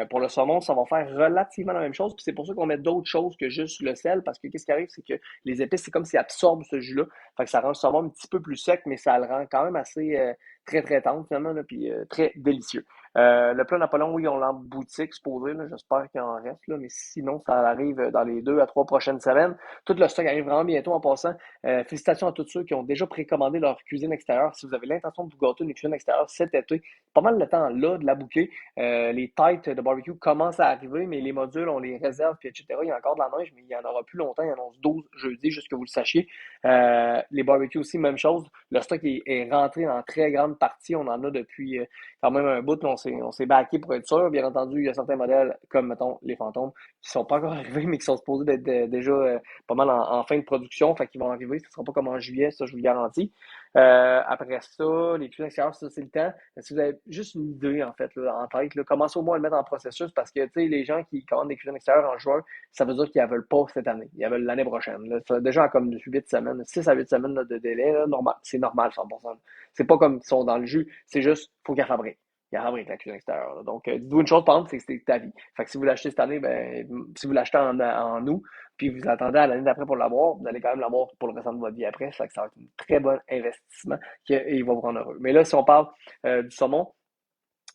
Pour le saumon, ça va faire relativement la même chose. Puis c'est pour ça qu'on met d'autres choses que juste le sel. Parce que qu'est-ce qui arrive, c'est que les épices, c'est comme s'ils absorbent ce jus-là. Fait que ça rend le saumon un petit peu plus sec, mais ça le rend quand même assez très, très tendre, finalement, là, puis très délicieux. Le plat Napoléon, oui, on l'a en boutique, supposé, là, j'espère qu'il en reste, là, mais sinon, ça arrive dans les 2 à 3 prochaines semaines. Tout le stock arrive vraiment bientôt en passant. Félicitations à tous ceux qui ont déjà précommandé leur cuisine extérieure. Si vous avez l'intention de vous gâter une cuisine extérieure cet été, pas mal le temps là de la bouquer. Les têtes de barbecue commencent à arriver, mais les modules, on les réserve, puis etc. Il y a encore de la neige, mais il n'y en aura plus longtemps. Il y en a 12 jeudi, juste que vous le sachiez. Les barbecues aussi, même chose. Le stock est rentré en très grande partie. On en a depuis quand même un bout. On s'est backé pour être sûr. Bien entendu, il y a certains modèles, comme mettons les fantômes, qui sont pas encore arrivés, mais qui sont supposés d'être déjà pas mal en fin de production. Fait qu'ils vont arriver. Ce ne sera pas comme en juillet, ça, je vous le garantis. Après ça, les cuisines extérieures, ça, c'est le temps. Si vous avez juste une idée, en fait, là, en tête, là, commencez au moins à le mettre en processus parce que, tu sais, les gens qui commandent des cuisines extérieures en juin, ça veut dire qu'ils ne veulent pas cette année. Ils veulent l'année prochaine. Là. Ça, déjà, comme 8 semaines, 6 à 8 semaines là, de délai, là, normal. C'est normal, 100%. C'est pas comme ils sont dans le jus. C'est juste, faut qu'ils fabriquent. Il fabrique la cuisine extérieure. Là. Donc, dites-vous une chose, par exemple, c'est que c'est ta vie. Fait que si vous l'achetez cette année, ben, si vous l'achetez en août, puis vous attendez à l'année d'après pour l'avoir, vous allez quand même l'avoir pour le restant de votre vie après. Ça fait que ça va être un très bon investissement et il va vous rendre heureux. Mais là, si on parle du saumon,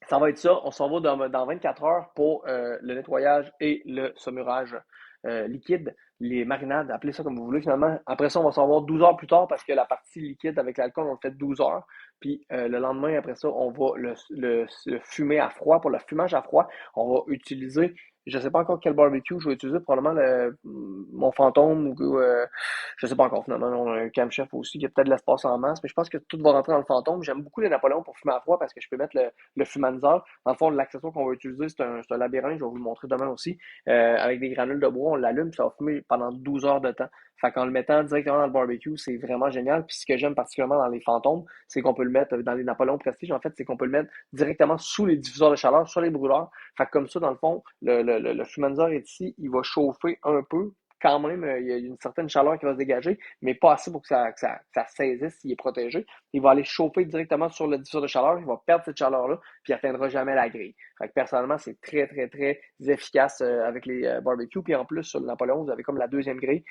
ça va être ça. On s'en va dans 24 heures pour le nettoyage et le saumurage liquide, les marinades, appelez ça comme vous voulez finalement. Après ça, on va s'en voir 12 heures plus tard parce que la partie liquide avec l'alcool, on le fait 12 heures. Puis le lendemain, après ça, on va le fumer à froid. Pour le fumage à froid, on va utiliser, je ne sais pas encore quel barbecue je vais utiliser, probablement mon fantôme ou je ne sais pas encore finalement. On a un camchef aussi, il y a peut-être de l'espace en masse, mais je pense que tout va rentrer dans le fantôme. J'aime beaucoup les Napoléons pour fumer à froid parce que je peux mettre le fumanizer. Dans le fond, l'accessoire qu'on va utiliser, c'est un labyrinthe, je vais vous le montrer demain aussi. Avec des granules de bois, on l'allume, ça va fumer pendant 12 heures de temps. Fait qu'en le mettant directement dans le barbecue, c'est vraiment génial. Puis ce que j'aime particulièrement dans les fantômes, c'est qu'on peut le mettre dans les Napoléons Prestige, en fait, c'est qu'on peut le mettre directement sous les diffuseurs de chaleur, sur les brûleurs. Fait que comme ça, dans le fond, le fumanizer est ici, il va chauffer un peu. Quand même, il y a une certaine chaleur qui va se dégager, mais pas assez pour que ça saisisse s'il est protégé. Il va aller chauffer directement sur le diffuseur de chaleur, il va perdre cette chaleur-là, puis il n'atteindra jamais la grille. Fait que personnellement, c'est très, très, très efficace avec les barbecues. Puis en plus, sur le Napoléon, vous avez comme la deuxième grille,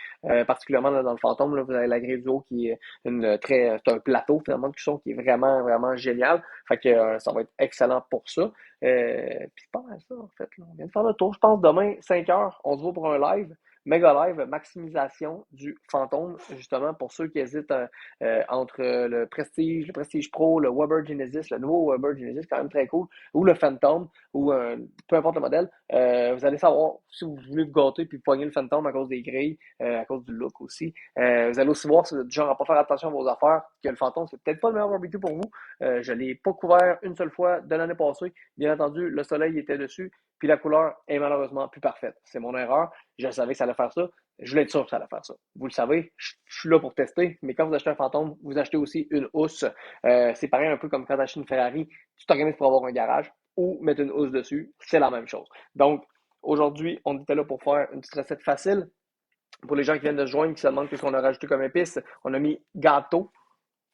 particulièrement là, dans le fantôme, là, vous avez la grille du haut qui est c'est un plateau finalement de cuisson qui est vraiment, vraiment génial. Fait que ça va être excellent pour ça. Puis c'est pas mal ça, en fait. Là. On vient de faire le tour. Je pense demain, 5 heures, on se voit pour un live. Méga live, maximisation du fantôme, justement pour ceux qui hésitent entre le Prestige Pro, le Weber Genesis, le nouveau Weber Genesis, quand même très cool, ou le Phantom, ou peu importe le modèle. Vous allez savoir si vous voulez vous gâter puis pogner le Phantom à cause des grilles, à cause du look aussi. Vous allez aussi voir si vous êtes du genre à pas faire attention à vos affaires, que le Phantom, c'est peut-être pas le meilleur barbecue pour vous. Je l'ai pas couvert une seule fois de l'année passée. Bien entendu, le soleil était dessus, puis la couleur est malheureusement plus parfaite. C'est mon erreur. Je savais que ça allait faire ça. Je voulais être sûr que ça allait faire ça. Vous le savez, je suis là pour tester, mais quand vous achetez un fantôme, vous achetez aussi une housse. C'est pareil un peu comme quand tu achètes une Ferrari, tu t'organises pour avoir un garage ou mettre une housse dessus, c'est la même chose. Donc, aujourd'hui, on était là pour faire une petite recette facile. Pour les gens qui viennent de se joindre, qui se demandent qu'est-ce qu'on a rajouté comme épice, on a mis gâteau,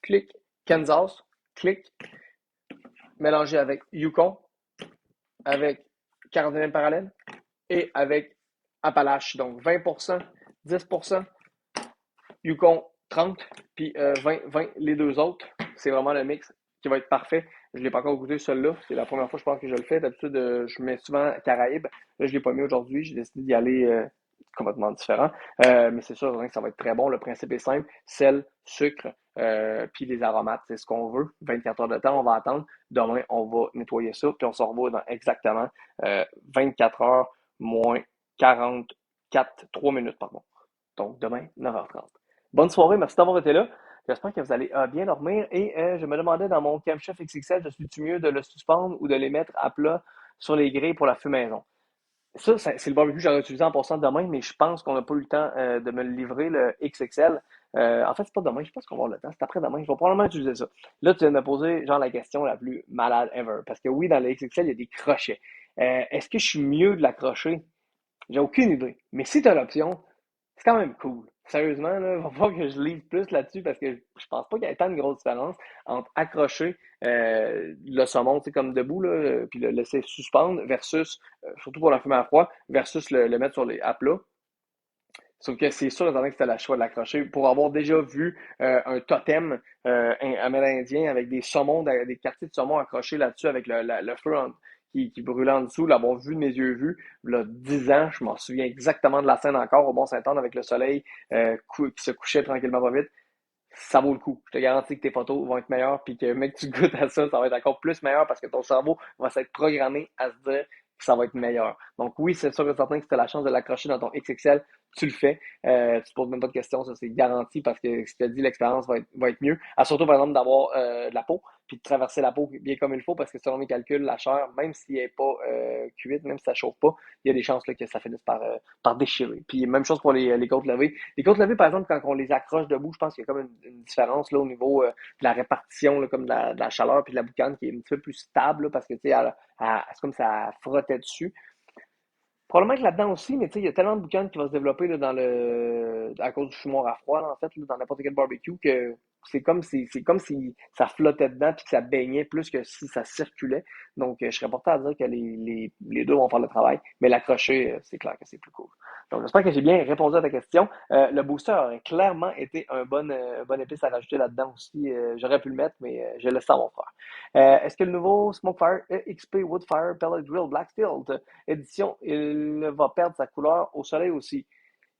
clic, Kansas, clic, mélangé avec Yukon, avec Caroline parallèle et avec Appalache. Donc 20%, 10%, Yukon 30, puis 20 les deux autres. C'est vraiment le mix qui va être parfait. Je ne l'ai pas encore goûté celui-là. C'est la première fois, je pense, que je le fais. D'habitude, je mets souvent Caraïbes. Là, je ne l'ai pas mis aujourd'hui. J'ai décidé d'y aller complètement différent. Mais c'est sûr que ça va être très bon. Le principe est simple. Sel, sucre, puis les aromates. C'est ce qu'on veut. 24 heures de temps, on va attendre. Demain, on va nettoyer ça. Puis on se revoit dans exactement 24 heures moins 40 3 minutes, pardon. Donc, demain, 9h30. Bonne soirée, merci d'avoir été là. J'espère que vous allez bien dormir. Et je me demandais dans mon Camp Chef XXL, je suis-tu mieux de le suspendre ou de les mettre à plat sur les grilles pour la fumaison? Ça, c'est le barbecue que j'aurais utilisé en passant demain, mais je pense qu'on n'a pas eu le temps de me le livrer, le XXL. En fait, c'est pas demain, je pense qu'on va avoir le temps. C'est après-demain. Je vais probablement utiliser ça. Là, tu viens de me poser genre la question la plus malade ever. Parce que oui, dans le XXL, il y a des crochets. Est-ce que je suis mieux de l'accrocher? J'ai aucune idée. Mais si tu as l'option, c'est quand même cool. Sérieusement, là, il va falloir que je livre plus là-dessus parce que je pense pas qu'il y ait tant de grosse différence entre accrocher le saumon, tu sais, comme debout, là, puis le laisser suspendre versus, surtout pour la fumée à froid, versus le mettre sur les à plat. Sauf que c'est sûr que c'était le choix de l'accrocher. Pour avoir déjà vu un totem amérindien avec des saumons, des quartiers de saumon accrochés là-dessus avec le feu qui brûlait en dessous, l'avoir vu de mes yeux vus, là, 10 ans, je m'en souviens exactement de la scène encore au Mont-Saint-Anne avec le soleil qui se couchait tranquillement pas vite. Ça vaut le coup. Je te garantis que tes photos vont être meilleures, puis que mec, tu goûtes à ça, ça va être encore plus meilleur parce que ton cerveau va s'être programmé à se dire que ça va être meilleur. Donc oui, c'est sûr et certain que si tu as la chance de l'accrocher dans ton XXL, tu le fais. Tu te poses même pas de questions, ça c'est garanti parce que si tu te dis l'expérience va être mieux. Surtout par exemple d'avoir de la peau, puis de traverser la peau bien comme il faut, parce que selon mes calculs, la chair, même si elle n'est pas cuite, même si ça chauffe pas, il y a des chances là, que ça finisse par déchirer. Puis même chose pour les côtes levées. Les côtes levées, par exemple, quand on les accroche debout, je pense qu'il y a comme une différence là, au niveau de la répartition, là, comme de la chaleur puis de la boucane qui est un petit peu plus stable là, parce que tu sais, c'est comme ça frottait dessus. Probablement que là-dedans aussi, mais tu sais, il y a tellement de boucan qui va se développer là, à cause du fumoir à froid, là, en fait, là, dans n'importe quel barbecue, que c'est comme si ça flottait dedans puis que ça baignait plus que si ça circulait. Donc, je serais porté à dire que les deux vont faire le travail, mais l'accrocher, c'est clair que c'est plus cool. Donc, j'espère que j'ai bien répondu à ta question. Le booster aurait clairement été un bon épice à rajouter là-dedans aussi. J'aurais pu le mettre, mais je laisse ça à mon frère. Est-ce que le nouveau Smokefire XP Woodfire Pellet Grill Black Steel édition, il va perdre sa couleur au soleil aussi?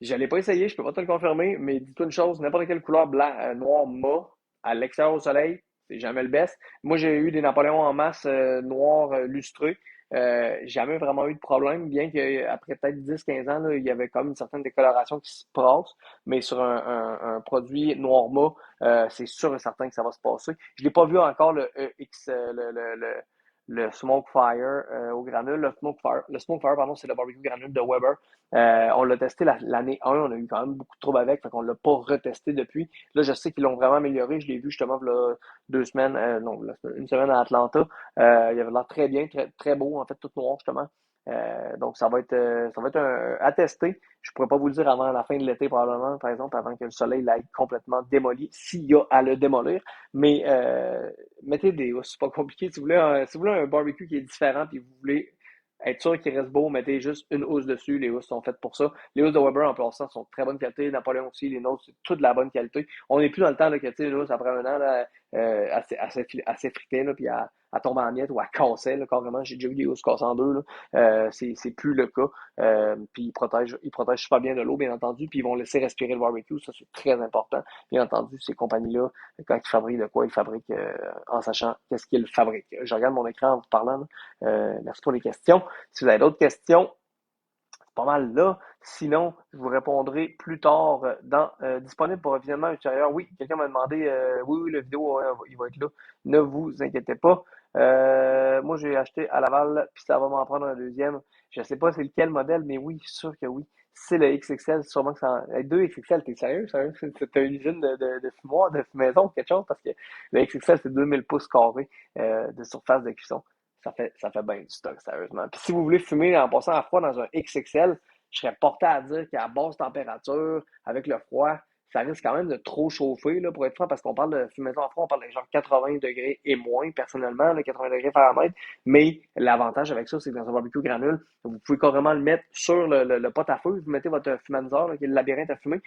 Je ne l'ai pas essayé, je peux pas te le confirmer, mais dis-toi une chose, n'importe quelle couleur blanc, noir, mat, à l'extérieur au soleil, c'est jamais le best. Moi, j'ai eu des Napoléons en masse noirs lustrés. Jamais vraiment eu de problème, bien qu'après peut-être 10-15 ans, là, il y avait comme une certaine décoloration qui se passe, mais sur un produit noir mat, c'est sûr et certain que ça va se passer. Je l'ai pas vu encore le Smokefire au granule. Le Smokefire, pardon, c'est le barbecue granule de Weber. On l'a testé l'année 1, on a eu quand même beaucoup de troubles avec, fait qu'on l'a pas retesté depuis. Là, je sais qu'ils l'ont vraiment amélioré. Je l'ai vu justement là, 2 semaines, non, une semaine à Atlanta. Il avait l'air très bien, très, très beau, en fait, tout noir, justement. Donc, ça va être à tester. Je pourrais pas vous le dire avant la fin de l'été, probablement, par exemple, avant que le soleil l'aille complètement démoli, s'il y a à le démolir. Mais mettez des housses, c'est pas compliqué. Si vous voulez un barbecue qui est différent, puis vous voulez être sûr qu'il reste beau, mettez juste une housse dessus. Les housses sont faites pour ça. Les housses de Weber en passant sont de très bonne qualité. Napoléon aussi, les nôtres, c'est toute de la bonne qualité. On n'est plus dans le temps là, que tu sais, une housse après un an, là, assez fritée, là, puis à tomber en miettes ou à casser, là, carrément. J'ai déjà vu des housses casser en deux. Là. C'est plus le cas. Puis ils protègent super bien de l'eau, bien entendu, puis ils vont laisser respirer le barbecue. Ça, c'est très important. Bien entendu, ces compagnies-là, quand ils fabriquent de quoi, ils fabriquent en sachant qu'est-ce qu'ils fabriquent. Je regarde mon écran en vous parlant. Là. Merci pour les questions. Si vous avez d'autres questions, c'est pas mal là. Sinon, je vous répondrai plus tard disponible pour un visionnement ultérieur. Oui, quelqu'un m'a demandé, oui, la vidéo, il va être là. Ne vous inquiétez pas. Moi, j'ai acheté à Laval, puis ça va m'en prendre un deuxième. Je sais pas c'est lequel modèle, mais oui, sûr que oui. C'est le XXL, sûrement que ça. Deux XXL, t'es sérieux? Sérieux? T'as une usine de fumoir, de fumaison, quelque chose? Parce que le XXL, c'est 2000 pouces carrés de surface de cuisson. Ça fait bien du stock, sérieusement. Puis si vous voulez fumer en passant à froid dans un XXL, je serais porté à dire qu'à basse température, avec le froid, ça risque quand même de trop chauffer, là, pour être franc, parce qu'on parle de fumaison à froid, on parle de genre 80 degrés et moins, personnellement, là, 80 degrés Fahrenheit. Mais l'avantage avec ça, c'est que dans un barbecue granule, vous pouvez carrément le mettre sur le pot à feu. Vous mettez votre fumaniseur, là, qui est le labyrinthe à fumer.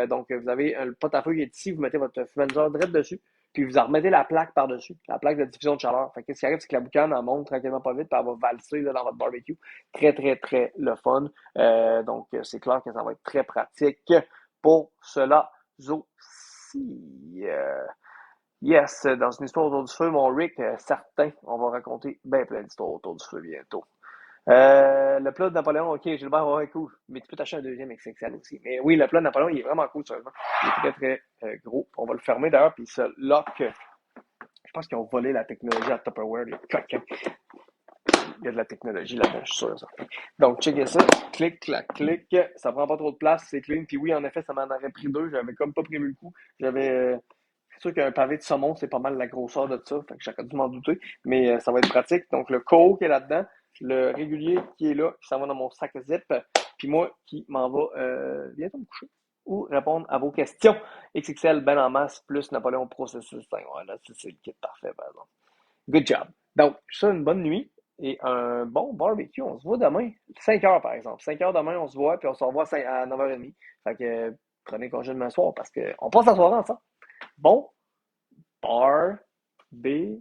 Donc, vous avez le pot à feu qui est ici, vous mettez votre fumaniseur direct dessus puis vous en remettez la plaque par-dessus, la plaque de diffusion de chaleur. Fait que ce qui arrive, c'est que la boucane en monte tranquillement pas vite, puis elle va valser là, dans votre barbecue. Très, très, très le fun. Donc, c'est clair que ça va être très pratique pour cela aussi. Yes, dans une histoire autour du feu, mon Rick, certain, on va raconter bien plein d'histoires autour du feu bientôt. Le plat de Napoléon, ok, Gilbert, ouais, cool. Mais tu peux t'acheter un deuxième XXL aussi. Mais oui, le plat de Napoléon, il est vraiment cool, sérieusement. Il est très, très gros. On va le fermer d'ailleurs, puis il se lock. Je pense qu'ils ont volé la technologie à Tupperware, les coquins. Il y a de la technologie là-dedans, je suis sûr. Ça. Donc, checkez ça. Clic, clac, clic. Ça prend pas trop de place, c'est clean. Puis oui, en effet, ça m'en aurait pris deux. J'avais comme pas prévu le coup. C'est sûr qu'un pavé de saumon, c'est pas mal la grosseur de ça. Fait que j'aurais dû m'en douter. Mais ça va être pratique. Donc, le co qui est là-dedans. Le régulier qui est là, qui s'en va dans mon sac zip. Puis moi qui m'en va bientôt me coucher. Ou répondre à vos questions. XXL, ben en masse, plus Napoléon Processus 5. Voilà, c'est le kit parfait, par exemple. Good job. Donc, ça, une bonne nuit et un bon barbecue. On se voit demain. 5 heures, par exemple. 5 heures demain, on se voit, puis on se revoit à 9h30. Fait que prenez congé demain soir parce qu'on passe la soirée ensemble. Bon barbecue.